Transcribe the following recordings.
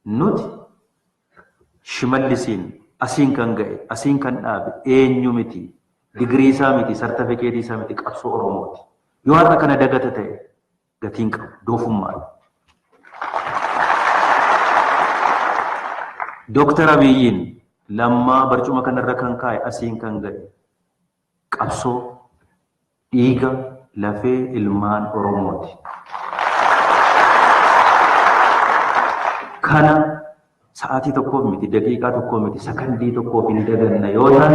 nuti shimallisiin asiin kan ga'e asiin kan dhaabe eenyu miti digirii isaa miti sartifikeetii isaa miti qabsoo Oromooti. Yoo har'a kana dagata ta'e gatiin qabu doofummaadha. Dooktar Abiyyiin lammaa barcuma kanarra kan kaa'e asiin kan ga'e qabsoo dhiiga lafee ilmaan Oromooti. Kana sa'aatii tokkoof miti daqiiqaa tokkoof miti sakandii tokkoof hin daganna yoo ta'an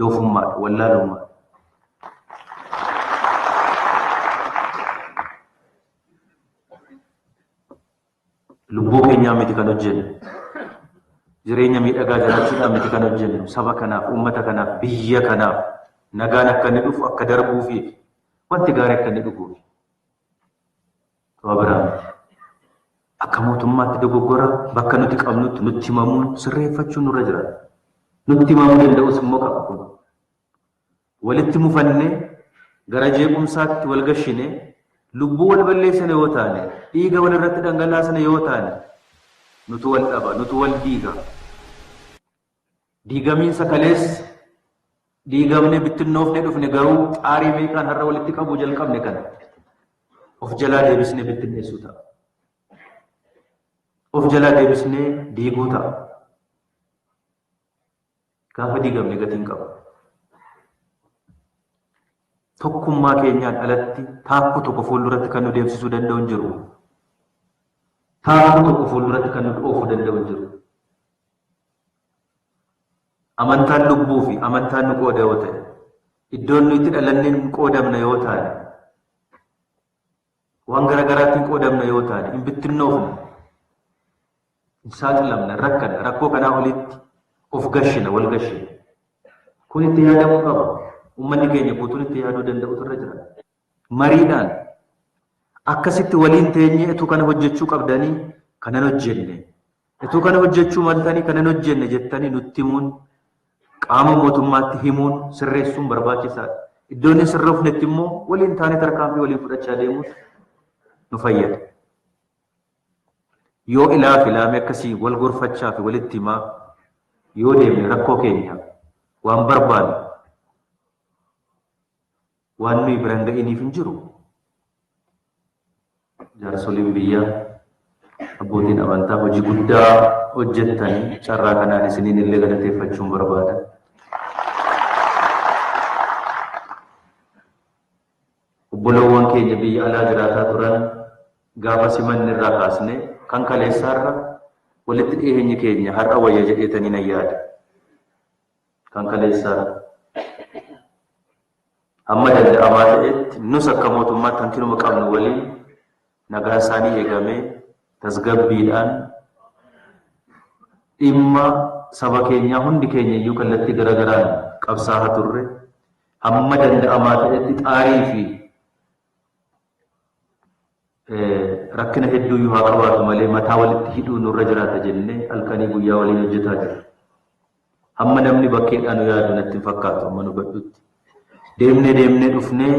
doofummaadha wallaalummaadha. Lubbuu keenyaa miti kan hojjennu jireenya miidhagaa jiraachuudhaan miti kan hojjennu saba kanaaf uummata kanaaf biyya kanaaf nagaan akka inni dhufu akka darbuufi wanti gaarii akka inni dhufuufi. Biraan akka mootummaatti dogoggora bakka nuti qabnutti nutti himamuun sirreeffachuun nurra jira. Nutti himamuu danda'us immoo qaba kun. Walitti mufannee gara jeequmsaatti wal gashinee lubbuu wal balleessine yoo taane dhiiga wal irratti dhangalaasne yoo taane nutu wal dhaba nutu wal diiga. Diigamiinsa kalees diigamne bittinnoofne dhufne garuu xaarii meeqaan har'a walitti qabuu jalqabne kana of jalaa deebisnee bittinneessuu ta'a. Of jalaa deebisnee diiguu ta'a. Gaafa diigamne gatiin qaba. Tokkummaa keenyaan alatti taakkuu tokko fuulduratti kan nu deemsisuu danda'u hin jiru. Taakkuu tokko fuulduratti kan nu oofuu danda'u hin jiru. Amantaan lubbuu fi amantaan nu qooda yoo ta'e, iddoon nu itti dhalanneen qoodamna yoo taane, waan garaagaraatiin qoodamna yoo taane, hin bittinnoofne, hin saaxilamne, rakkanna, rakkoo kanaa olitti of gashina, wal gashina. Kun itti yaadamuu qaba. Uummanni keenya guutuun itti yaaduu danda'utu irra jira. Mariidhaan akkasitti waliin teenyee ituu kana hojjechuu qabdanii kanan hojjenne. Ituu kana hojjechuu maltanii kanan hojjenne jettanii nutti himuun qaama mootummaatti himuun sirreessuun barbaachisaadha. Iddoon hin sirroofnetti immoo waliin taanee tarkaanfii waliin fudhachaa deemuun nu fayyada. Yoo ilaame akkasii wal gorfachaa fi walitti himaa yoo deemne rakkoo keenya waan barbaadu waan nuyi biraan ga'iniif hin jiru. Jaarsoliin biyyaa abbootiin amantaa hojii guddaa hojjettanii carraa kanaan isiniin illee galateeffachuun barbaada. Obbolowwan keenya biyya alaa jiraataa turan gaafa simanni irraa kaasne kan kaleessaarra walitti dhiyeenyi keenya har'a wayya jedheetanii nan yaada. Kan kaleessaarra amma danda'amaa ta'etti nus akka mootummaatti hanqinuma qabnu waliin nagaa isaanii eegamee tasgabbiidhaan dhimma saba keenyaa hundi keenya iyyuu kallattii garagaraan qabsaa'aa turre hamma danda'amaa ta'etti xaarii fi rakkina hedduu iyyuu haa qabaatu malee mataa walitti hidhuu nurra jiraata jennee halkanii guyyaa waliin hojjetaa jirra. Hamma namni bakkeedhaan nu yaadu natti hin fakkaatu amma nu badhutti. Deemnee dhufnee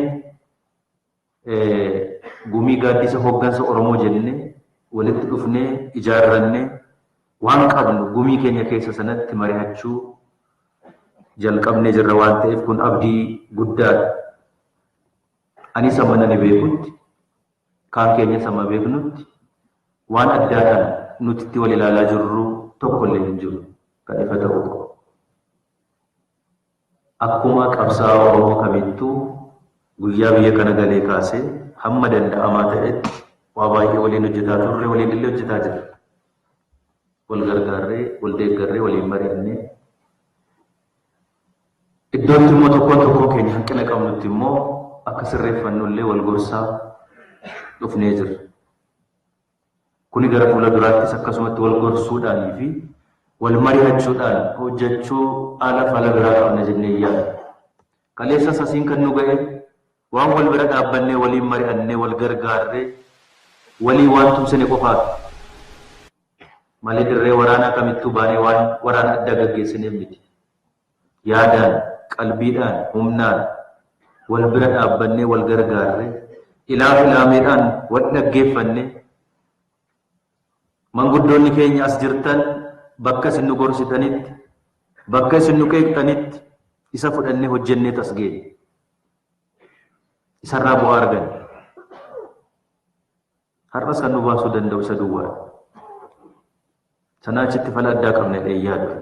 gumii gaaddisa hooggansa Oromoo jennee walitti dhufnee ijaarrannee waan qabnu gumii keenya keessa sanatti mari'achuu jalqabnee jirra waan ta'eef kun abdii guddaadha. Ani sama nani beekutti kaan keenya sama beeknutti waan addaadhaan nuti itti wal ilaalaa jirru tokkollee hin jiru kan ifa ta'uu qabu. Akkuma qabsaa'aa Oromoo kamittuu guyyaa biyya kana galee kaasee hamma danda'amaa ta'etti waa baay'ee waliin hojjetaa turre waliin illee hojjetaa jirra. Wal gargaarree, wal deeggarree, waliin mari'annee iddootti immoo tokkoon keenya hanqina qabnutti immoo akka sirreeffannu illee wal gorsaa dhufnee jirra. Kuni gara fuula duraattis akkasumatti wal gorsuudhaanii fi wal mari'achuudhaan hojjechuu haala fala biraa qabna jennee yaada. Kaleessas asiin kan nu ga'e waan wal bira dhaabbannee waliin mari'annee wal gargaarree walii waan tumsine qofaati. Malee dirree waraanaa kamittuu baanee waan waraana addaa gaggeessineef miti. Yaadaan, qalbiidhaan, humnaan wal bira dhaabbannee wal gargaarree ilaameedhaan wal dhaggeeffannee Manguddoonni keenya as jirtan bakka isin nu gorsitanitti, bakka isin nu qeeqxanitti isa fudhannee hojjennee tasgee isarraa bu'aa argan. Har'as kan nu baasuu danda'u isa duwwaa. Sanaa achitti fala addaa qabna dheeyyaadha.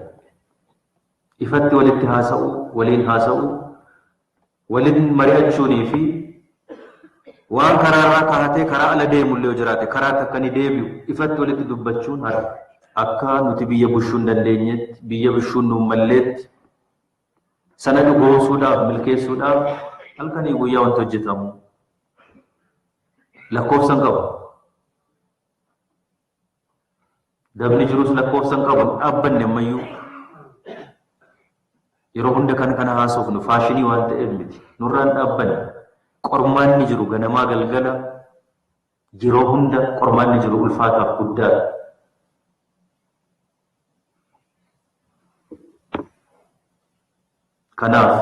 Ifatti walitti haasa'u, waliin haasa'u, waliin mari'achuunii fi waan karaarraa kaatee karaa ala deemullee yoo jiraate karaa takkanii deebi'u ifatti walitti dubbachuun akka nuti biyya bushuu hin dandeenyetti, biyya bushuun nuun malleetti sana dhugoomsuudhaaf, milkeessuudhaaf halkanii guyyaa wanti hojjetamu lakkoofsan qabu. Dabni jirus lakkoofsan qabu dhaabbanne ammayyuu yeroo hunda kana haasofnu faashinii waan ta'eef miti. Nurraan dhaabbanne qormaanni jiru ganamaa galgala yeroo hunda qormaanni jiru ulfaataaf guddaadha. Kanaaf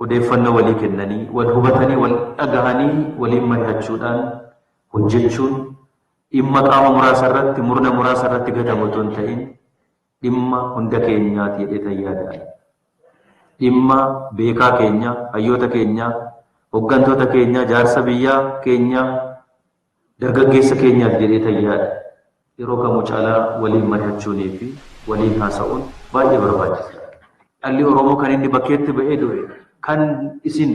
odeeffannoo walii kennanii, wal hubatanii, wal dhagahanii, waliin mari'achuudhaan hojjechuun dhimma qaama muraasa irratti, murna muraasa irratti gatamu otoo hin ta'in dhimma hunda keenyaati jedhee tayyaadhaan. Dhimma beekaa keenya, hayyoota keenya, hooggantoota keenya, jaarsa biyyaa keenya, dargaggeessa keenyaaf jedhee tayyaadha. Yeroo kamuu caalaa waliin mari'achuunii fi waliin haasa'uun baay'ee barbaachisaadha. Dhalli Oromoo kan inni bakkeetti ba'ee du'e, kan isin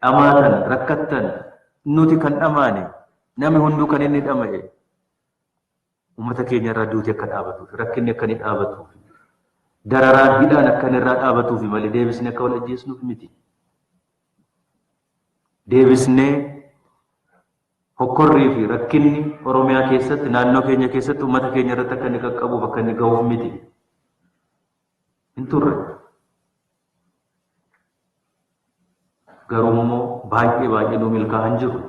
dhamaatan, rakkattan, nuti kan dhamaane, namni hunduu kan inni dhama'e, uummata keenya irraa duuti akka dhaabatuuf, rakkinni akka inni dhaabatuuf, dararaan hidhaan akka inni irraa dhaabatuuf malee deebisnee akka wal ajjeesnuuf miti. Deebisnee hokkorrii fi rakkinni Oromiyaa keessatti, naannoo keenya keessatti uummata keenya irratti akka inni qaqqabuuf, akka inni ga'uuf miti. Hin turre. Garuu immoo baay'ee nu milkaa'an jiru.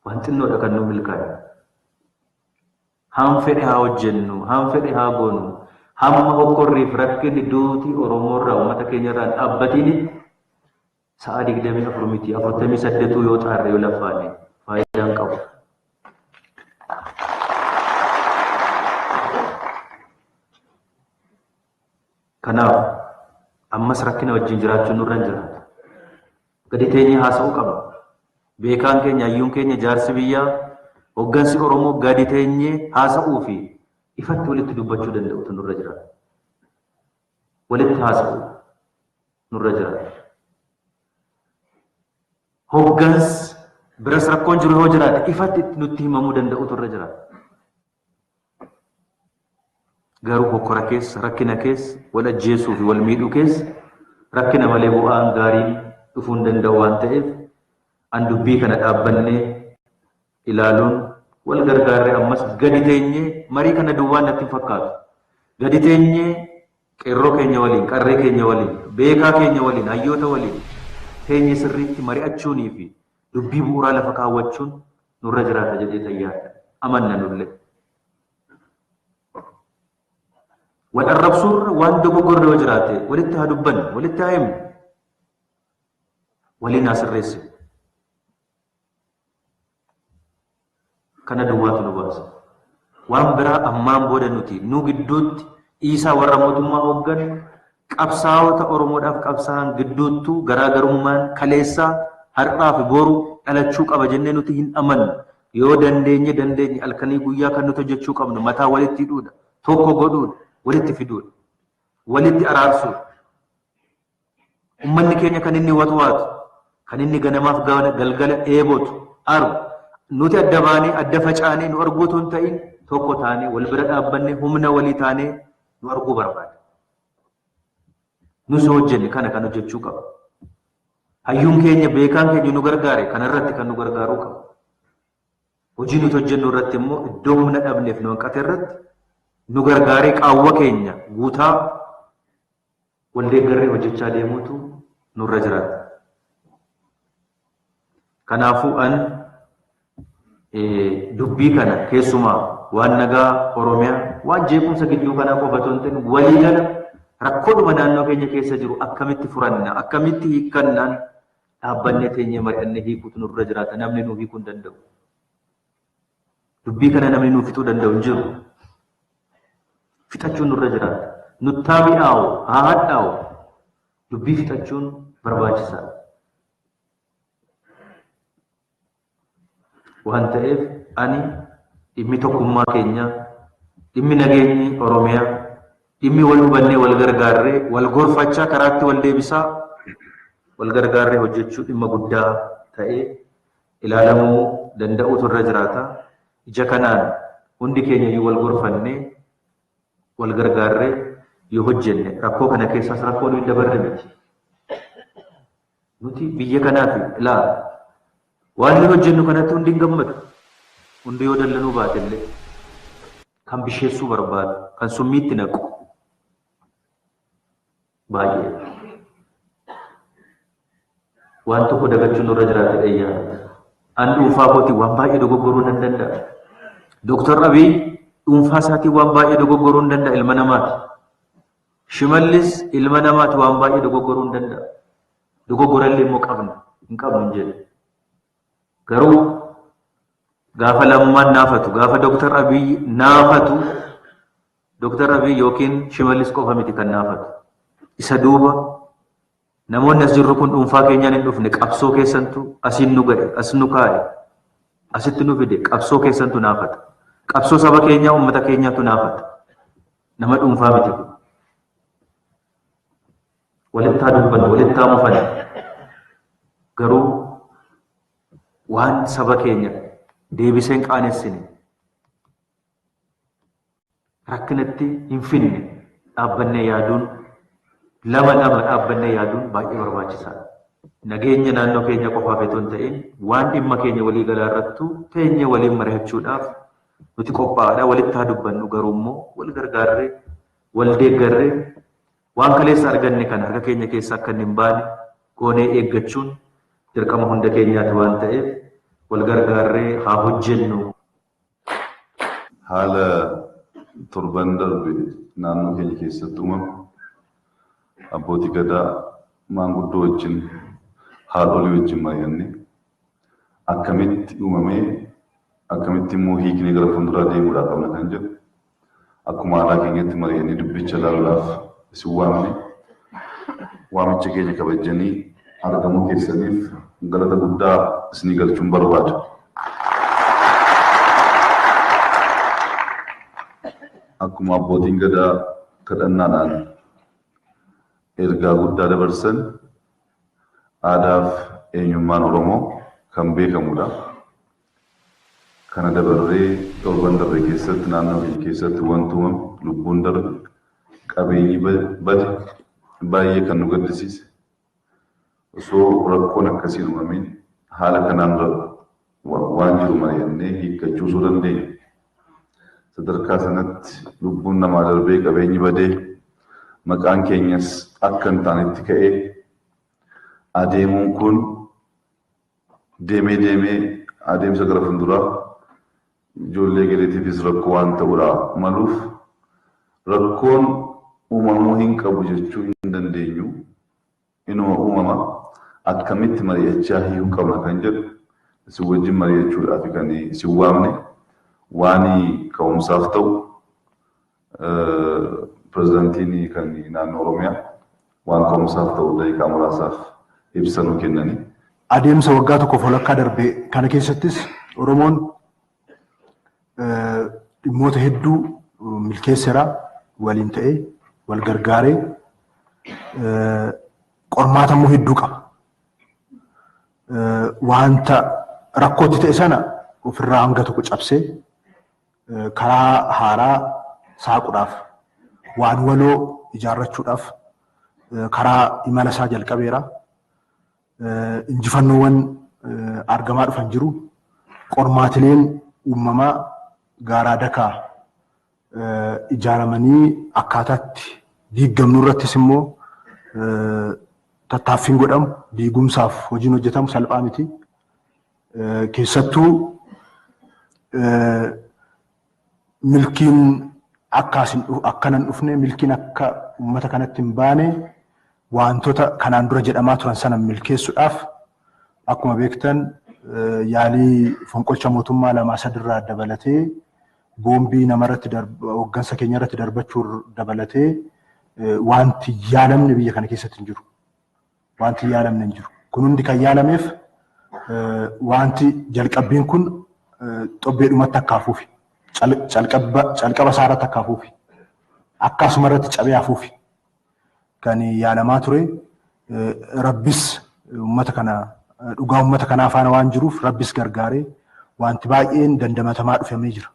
Waan xinnoodha kan nu milkaa'e. Haan fedhe haa hojjennu, haan fedhe haa goonu, hamma hokkorriif rakkinni duuti Oromoo irraa uummata keenya irraa dhaabbatiin sa'a 24 miti 48 yoo xaarre yoo lafaane faayidaan qabu. Kanaaf ammas rakkina wajjin jiraachuun nurra hin jiraatu. Gadi teenyee haasa'uu qaba. Beekaan keenya, hayyuun keenya, jaarsi biyyaa, hooggansi Oromoo gadi teenyee haasa'uu fi ifatti walitti dubbachuu danda'utu nurra jiraata. Walitti haasa'uu nurra jiraata. Hooggansi biras rakkoon jiru yoo jiraate ifatti nutti himamuu danda'utu irra jiraata. Garuu hokkora keessa, rakkina keessa, wal ajjeesuu fi wal miidhuu keessa rakkina malee bu'aan gaariin dhufuu hin danda'u waan ta'eef an dubbii kana dhaabbannee ilaaluun wal gargaarree ammas gadi teenyee marii kana duwwaan natti hin fakkaatu. Gadi teenyee qeerroo keenya waliin, qarree keenya waliin, beekaa keenya waliin, hayyoota waliin teenyee sirriitti mari'achuunii fi dubbii bu'uuraa lafa kaawwachuun nurra jiraata jedhee tayyaadha. Amanna nullee. Wal arrabsuurra waan dogoggorre yoo jiraate walitti haa dubbannu, walitti haa himnu, waliin haa sirreessinu. Kana duwwaatu nu baasa. Waan biraa ammaan booda nuti nu gidduutti dhiisaa warra mootummaa hooggan qabsaa'ota Oromoodhaaf qabsaa'an gidduuttuu garaagarummaan kaleessaa har'aa fi boru dhalachuu qaba jennee nuti hin amannu. Yoo dandeenye halkanii guyyaa kan nuti hojjechuu qabnu mataa walitti hidhuudha, tokko godhuudha, walitti fiduudha, walitti araarsuudha. Uummanni keenya kan inni watwaatu, kan inni ganamaaf galgala eebotu, argu nuti adda baanee adda facaanee nu arguutu hin ta'in tokko taanee wal bira dhaabbannee humna walii taanee nu arguu barbaada. Nus hojjenne kana kan hojjechuu qaba. Hayyuun keenya, beekaan keenya nu gargaare kanarratti kan nu gargaaruu qaba. Hojii nuti hojjennu irratti immoo iddoo humna dhabneef nu hanqate irratti nu gargaaree qaawwa keenya guutaa wal deeggarree hojjechaa deemuutu nurra jiraata. Kanaafuu an dubbii kana keessumaa waan nagaa Oromiyaa, waan jeequmsa gidduu kanaa qofa otoo hin ta'in waliigala rakkoodhuma naannoo keenya keessa jiru akkamitti furanna, akkamitti hiikkannaan dhaabbannee teenyee mari'annee hiikuutu nurra jiraata. Namni nu hiikuu hin danda'u. dubbii kana namni nuuf fixuu danda'u hin jiru. Fixachuun nurra jiraata. Nuttaa mi'aawu haa hadhaa'u dubbii fixachuun barbaachisaadha. Waan ta'eef ani dhimmi tokkummaa keenya, dhimmi nageenyi Oromiyaa, dhimmi wal hubannee wal gargaarree wal gorfachaa karaatti wal deebisaa wal gargaarree hojjechuu dhimma guddaa ta'ee ilaalamuu danda'utu irra jiraata. Ija kanaan hundi keenya yoo wal gorfannee wal gargaarree yoo hojjenne rakkoo kana keessaas rakkoo nuyi dabarre miti. Nuti biyya kanaaf ilaala. Waan nuyi hojjennu kanatti hundi hin gammadu. Hundi yoo dallanuu baatellee kan bisheessuu barbaadu, kan summiitti naqu baay'ee. Waan tokko dagachuun nurra jiraate dhayyaa. An dhuunfaa kootii waan baay'ee dogoggoruu nan danda'a. Dooktar Abiy dhuunfaa isaatii waan baay'ee dogoggoruu hin danda'a ilma namaati. Shimallis ilma namaati waan baay'ee dogoggoruu hin danda'a. Dogoggorallee immoo qabna hin qabnu hin jedhu. Garuu gaafa lammaan naafatu, gaafa Dooktar Abiy naafatu, Dooktar Abiy yookiin Shimallis qofa miti kan naafatu. Isa duuba namoonni as jirru kun dhuunfaa keenyaan hin dhufne qabsoo keessantu asiin nu ga'e, as nu kaa'e, asitti nu fide qabsoo keessantu naafata. Qabsoo saba keenyaa uummata keenyaatu naafata. Nama dhuunfaa miti kun. Walittaa dubbanne, walittaa mufanne. Garuu waan saba keenya deebisee hin qaanessine rakkinatti hin finne dhaabbannee yaaduun lama dhaabbannee yaaduun baay'ee barbaachisaadha. Nageenya naannoo keenya qofaaf itoo hin ta'in waan dhimma keenya walii galaa irrattu teenya waliin mari'achuudhaaf nuti qophaa'aadha. Walitti haa dubbannu garuu immoo wal gargaarree wal deeggarree waan kaleessa arganne kan harka keenya keessa akka hin baane goonee eeggachuun dirqama hunda keenyaati waan ta'eef wal gargaarree haa hojjennu. Haala torban darbe naannoo keenya keessatti uumame abbootii gadaa maanguddoo wajjin haadholii wajjin mari'annee akkamitti uumamee akkamitti immoo hiiknee gara fuulduraa deemuudhaaf qabna kan jedhu akkuma aadaa keenyatti mari'annee dubbicha ilaaluudhaaf isin waamne waamicha keenya kabajanii argamuu keessaniif galata guddaa isinii galchuun barbaada. Akkuma abbootiin gadaa kadhannaadhaan ergaa guddaa dabarsan aadaaf eenyummaan Oromoo kan beekamudha. Kana dabarree torban darbe keessatti naannoo keenya keessatti wanti uumame lubbuun darbe qabeenyi bade baay'ee kan nu gaddisiise. Osoo rakkoon akkasiin uumameen haala kanaan waan jiru mari'annee hiikkachuu osoo dandeenya. Sadarkaa sanatti lubbuun namaa darbee qabeenyi badee maqaan keenyas akka hin taanetti ka'ee adeemuun kun deemee adeemsa gara fuulduraa ijoollee galeetiifis rakkoo waan ta'uudha maluuf rakkoon uumamuu hin qabu jechuu hin dandeenyu. Inuma uumama akkamitti mari'achaa hiikuu qabna kan jedhu isin wajjin mari'achuudhaaf kan isin waamne waan ka'umsaaf ta'u pirezidaantiin kan naannoo Oromiyaa waan ka'umsaaf ta'u daqiiqaa muraasaaf ibsa nuu kennanii. Adeemsa waggaa tokkoof walakkaa darbe kana keessattis Oromoon dhimmoota hedduu milkeesseera waliin ta'ee wal gargaaree qormaata immoo hedduu qaba. Wanta rakkootti ta'e sana ofirraa hanga tokko cabsee karaa haaraa saaquudhaaf waan waloo ijaarrachuudhaaf karaa imala isaa jalqabeera. Injifannoowwan argamaa dhufan jiru. Qormaatileen uumamaa gaaraa dakaa ijaaramanii akkaataatti diigamnu irrattis immoo tattaaffiin godhamu diigumsaaf hojiin hojjetamu salphaa miti. Keessattuu milkiin akkanan dhufne milkiin akka uummata kanatti hin baane wantoota kanaan dura jedhamaa turan sana milkeessuudhaaf akkuma beektan yaalii fonqolcha mootummaa lamaa sadirraa dabalatee boombii namarratti hoggansa keenya irratti darbachuu dabalatee wanti yaalamne biyya kana keessatti hin jiru. Wanti yaalamne hin jiru. Kun hundi kan yaalameef wanti jalqabbiin kun xobbeedhumatti akka hafuufi. Calqaba isaarratti akka hafuufi. Akkasuma irratti cabee hafuufi. Kan yaalamaa ture Rabbis uummata kana dhugaa uummata kanaa faana waan jiruuf Rabbis gargaaree wanti baay'een dandamatamaa dhufamee jira.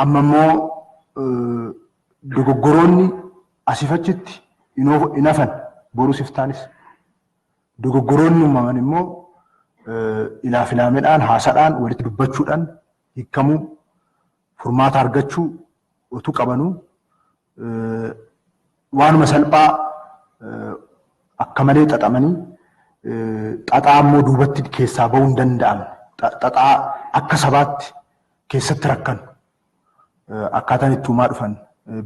Amma immoo dogoggoroonni asiif achitti hin hafan boruu siftaanis. Dogoggoroonni uumaman immoo ilaafilaamedhaan haasadhaan walitti dubbachuudhaan hiikamuu furmaata argachuu otuu qabanuu waanuma salphaa akka malee xaxamanii xaxaa immoo duubatti keessaa bahuu hin danda'amne xaxaa akka sabaatti keessatti rakkan akkaataan itti uumaa dhufan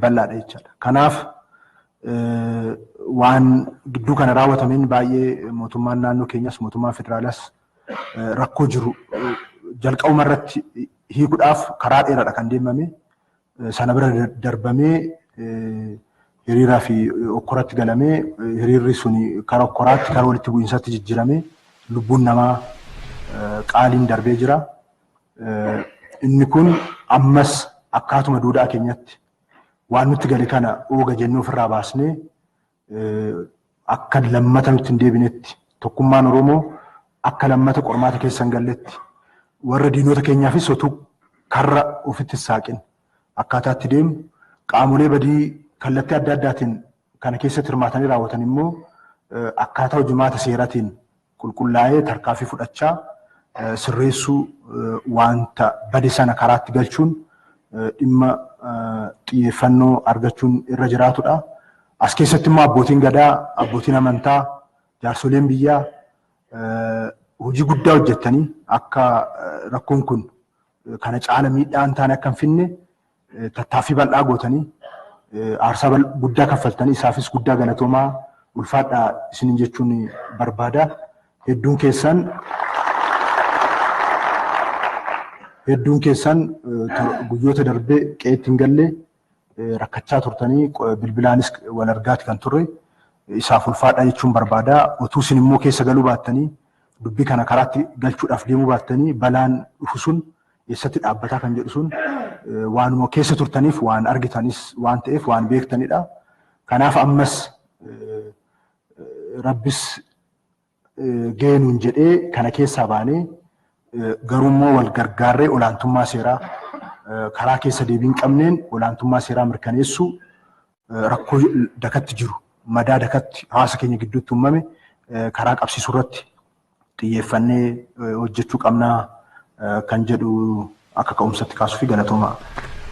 bal'aadha jechaadha. Kanaaf waan gidduu kana raawwatameen baay'ee mootummaan naannoo keenyas mootummaan federaalaas rakkoo jiru jalqabuma irratti hiikuudhaaf karaa dheeraadha kan deemame sana bira darbamee hiriiraa fi okkoratti galamee hiriirri suni karaa okkoraatti karaa walitti bu'iinsaatti jijjiiramee lubbuun namaa qaaliin darbee jira. Inni kun ammas akkaatuma duudhaa keenyatti waan nutti gale kana ooga jennee ofirraa baasnee akka lammata nutti hin deebinetti tokkummaan Oromoo akka lammata qormaata keessa hin galletti warra diinota keenyaafis otuu karra ofitti saaqin akkaataatti deemu qaamolee badii kallattii adda addaatiin kana keessatti hirmaatanii raawwatan immoo akkaataa hojimaata seeraatiin qulqullaa'ee tarkaanfii fudhachaa sirreessuu wanta bade sana karaatti galchuun dhimma xiyyeeffannoo argachuun irra jiraatudha. As keessatti immoo abbootiin gadaa, abbootiin amantaa, jaarsoleen biyyaa hojii guddaa hojjettanii akka rakkoon kun kana caala miidhaan taane akka hin finne tattaaffii bal'aa gootanii aarsaa guddaa kaffaltanii isaafis guddaa galatoomaa ulfaadhaa isiniin jechuun barbaada. Hedduun keessan guyyoota darbee qe'eetti hin galle rakkachaa turtanii bilbilaanis wal argaati kan turre isaaf ulfaadhaa jechuun barbaada. Otuu isin immoo keessa galuu baattanii dubbii kana karaatti galchuudhaaf deemuu baattanii balaan dhufu sun eessatti dhaabbataa kan jedhu sun waanuma keessa turtaniif waan argitanis waan ta'eef waan beektanidha. Kanaaf ammas Rabbis geenuun jedhee kana keessaa baanee garummoo wal gargaarree olaantummaa seeraa karaa keessa deebiin qabneen olaantummaa seeraa mirkaneessuu rakkoo dakatti jiru madaa dakatti hawaasa keenya gidduutti uumame karaa qabsiisuu irratti xiyyeeffannee hojjechuu qabnaa kan jedhu akka ka'umsatti kaasuu fi galatoomaa.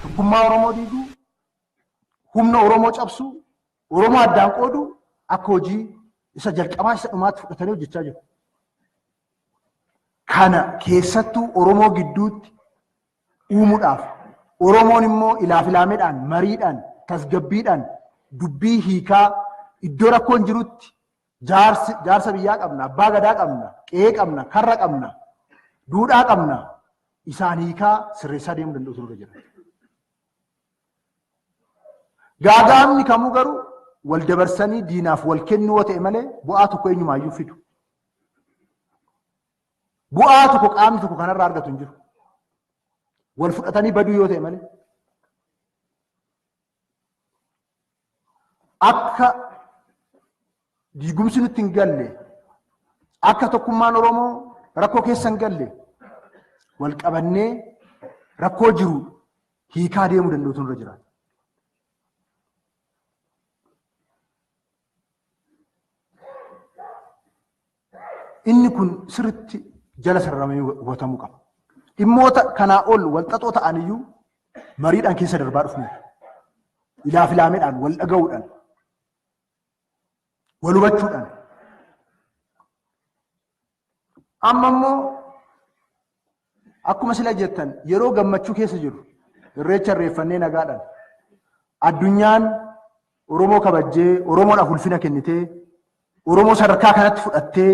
Tokkummaa Oromoo diiguu, humna Oromoo cabsuu, Oromoo addaan qooduu akka hojii isa jalqabaa isa dhumaatti fudhatanii hojjechaa jiru. Kana keessattuu Oromoo gidduutti uumuudhaaf Oromoon immoo ilaafilaamedhaan, mariidhaan, tasgabbiidhaan dubbii hiikaa iddoo rakkoon jirutti jaarsa biyyaa qabna, abbaa gadaa qabna, qe'ee qabna, karra qabna, duudhaa qabna. Isaan hiikaa sirreessaa deemuu danda'u irra jira. Gaagaamni kamuu garuu wal dabarsanii diinaaf wal kennuu ta'e malee bu'aa tokko eenyumaayyuu fidu. Bu'aa tokko qaamni tokko kanarraa argatu hin jiru. Wal fudhatanii baduu yoo ta'e malee. Akka diigumsi nutti hin galle, akka tokkummaan Oromoo rakkoo keessa hin galle, wal qabannee rakkoo jiru hiikaa deemuu danda'utu irra jira. Inni kun sirriitti jala sararamee hubatamuu qaba. Dhimmoota kanaa ol walxaxoo ta'aniyyuu mariidhaan keessa darbaa dhufne. Ilaafilaamedhaan wal dhaga'uudhaan wal hubachuudhaan. Amma immoo akkuma sila jettan yeroo gammachuu keessa jiru irreecha irreeffannee nagaadhaan addunyaan Oromoo kabajjee Oromoodhaaf ulfina kennitee Oromoo sadarkaa kanatti fudhattee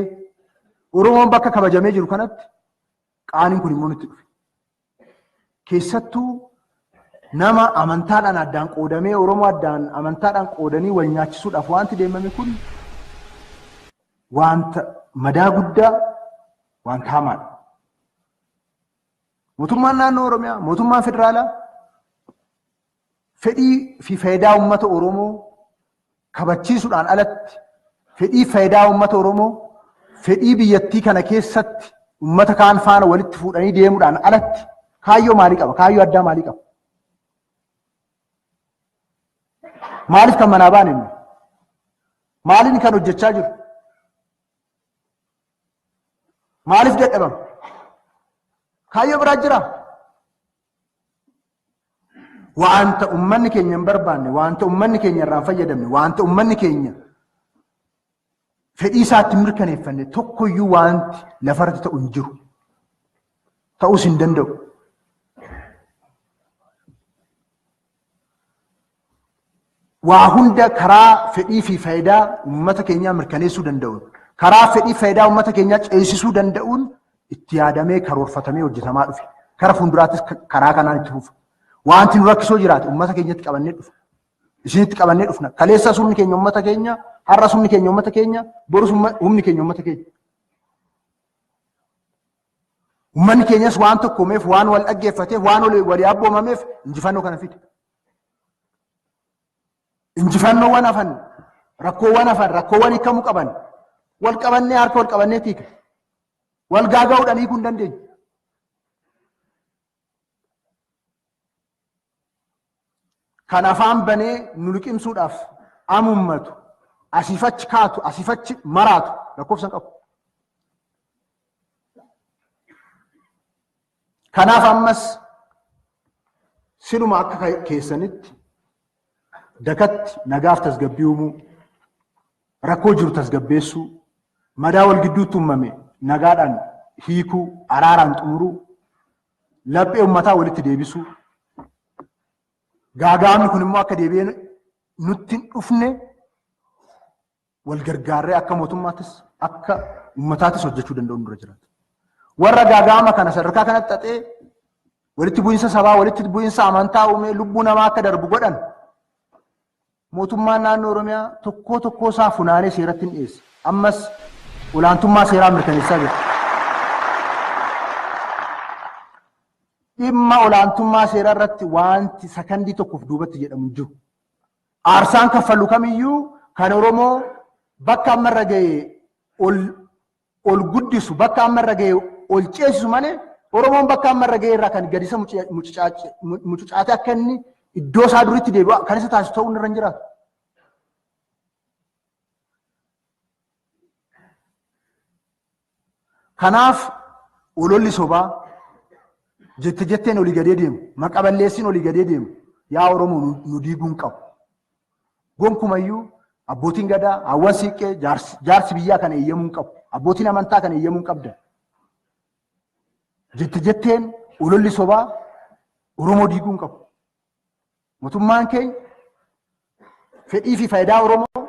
Oromoon bakka kabajamee jiru kanatti qaaniin kun immoo nutti dhufe. Keessattuu nama amantaadhaan addaan qoodamee Oromoo addaan amantaadhaan qoodanii wal nyaachisuudhaaf wanti deemame kun wanta madaa guddaa wanta hamaadha. Mootummaan naannoo Oromiyaa, mootummaan federaalaa fedhii fi faayidaa uummata Oromoo kabachiisuudhaan alatti fedhii faayidaa uummata Oromoo fedhii biyyattii kana keessatti uummata kaan faana walitti fuudhanii deemuudhaan alatti kaayyoo maalii qaba? Kaayyoo addaa maalii qaba? Maaliif kan manaa baane? Maaliin kan hojjechaa jiru? Maaliif dadhabama? Kaayyoo biraa jira? Wanta uummanni keenya hin barbaanne, wanta uummanni keenya irraa fayyadamne, wanta uummanni keenya fedhii isaatti mirkaneeffanne tokkoyyuu wanti lafarratti ta'u hin jiru. Ta'uus hin danda'u. Waa hunda karaa fedhii fi faayidaa uummata keenyaa mirkaneessuu danda'uun, karaa fedhii faayidaa uummata keenyaa ceesisuu danda'uun itti yaadamee karoorfatamee hojjetamaa dhufe. Kara fuulduraattis karaa kanaan itti fufa. Wanti nu rakkisoo jiraate uummata keenyatti qabannee dhufa. Isinitti qabannee dhufna. Kaleessa humni keenya uummata keenya, har'a humni keenya uummata keenya, borus humni keenya uummata keenya. Uummanni keenyas waan tokkoomeef, waan wal dhaggeeffateef, waan walii abboomameef injifannoo kana fide. Injifannoowwan hafan, rakkoowwan hiikamuu qaban, wal qabannee harka wal qabannee tiika. Wal gaagaa'uudhaan hiikuu hin dandeenyu. Kan afaan banee nu liqimsuudhaaf amummatu, asiifachi kaatu, asiifachi maraatu lakkoofsa qabu. Kanaaf ammas siluma akka keessanitti dakatti nagaaf tasgabbii uumuu, rakkoo jiru tasgabbeessuu, madaa wal gidduutti uumame nagaadhaan hiikuu, araaraan xumuruu, laphee uummataa walitti deebisuu. Gaagaa'amni kun immoo akka deebi'ee nutti hin dhufne wal gargaarree akka mootummaattis akka uummataattis hojjechuu danda'u dura jiraata. Warra gaagaa'ama kana sadarkaa kanatti xaxee walitti bu'iinsa sabaa, walitti bu'iinsa amantaa uumee lubbuu namaa akka darbu godhan mootummaan naannoo Oromiyaa tokkoo isaa funaanee seeratti hin dhiyeesse. Ammas olaantummaa seeraa mirkaneessaa jira. Dhimma olaantummaa seeraa irratti wanti sakandii tokkoof duubatti jedhamu jiru. Aarsaan kaffalu kamiyyuu kan Oromoo bakka amma irra ga'e ol guddisu, bakka amma irra ga'e ol ceesisu malee Oromoon bakka amma irra ga'e irraa kan gadi isa mucucaatee akka inni iddoo isaa duritti deebi'u kan isa taasisu ta'uu irra hin jiraatu. Kanaaf ololli sobaa jetteen olii gadee deemu, maqaballeessiin olii gadee deemu, yaa Oromoo nu diiguu hin qabu. Gonkumayyuu abbootiin gadaa, hawwan siiqqee, jaarsi biyyaa kana eeyyamuu hin qabu. Abbootiin amantaa kana eeyyamuu hin qabdan. Jetteen ololli sobaa Oromoo diiguu hin qabu. Mootummaan keenya fedhii fi faayidaa Oromoo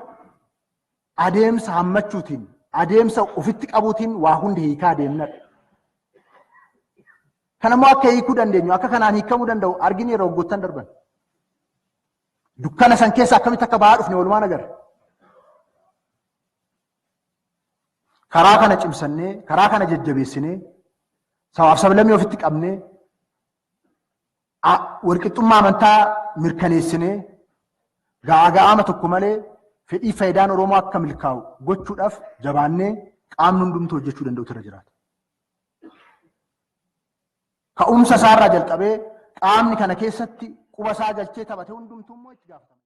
adeemsa hammachuutiin, adeemsa ofitti qabuutiin waa hunda hiikaa adeemnadha. Kanammoo akka hiikuu dandeenyu, akka kanaan hiikamuu danda'u arginu yeroo waggoottan darban. Dukkana san keessa akkamitti akka bahaa dhufne walumaan agarra. Karaa kana cimsannee, karaa kana jajjabeessinee, sabaaf sablammii ofitti qabnee, walqixxummaa amantaa mirkaneessinee, gaaga'ama tokko malee fedhii faayidaan Oromoo akka milkaa'u gochuudhaaf jabaannee qaamni hundumtuu hojjechuu danda'u irra jiraata. Ka'umsa isaarraa jalqabee qaamni kana keessatti quba isaa galchee taphate hundumtuu immoo itti gaafatama.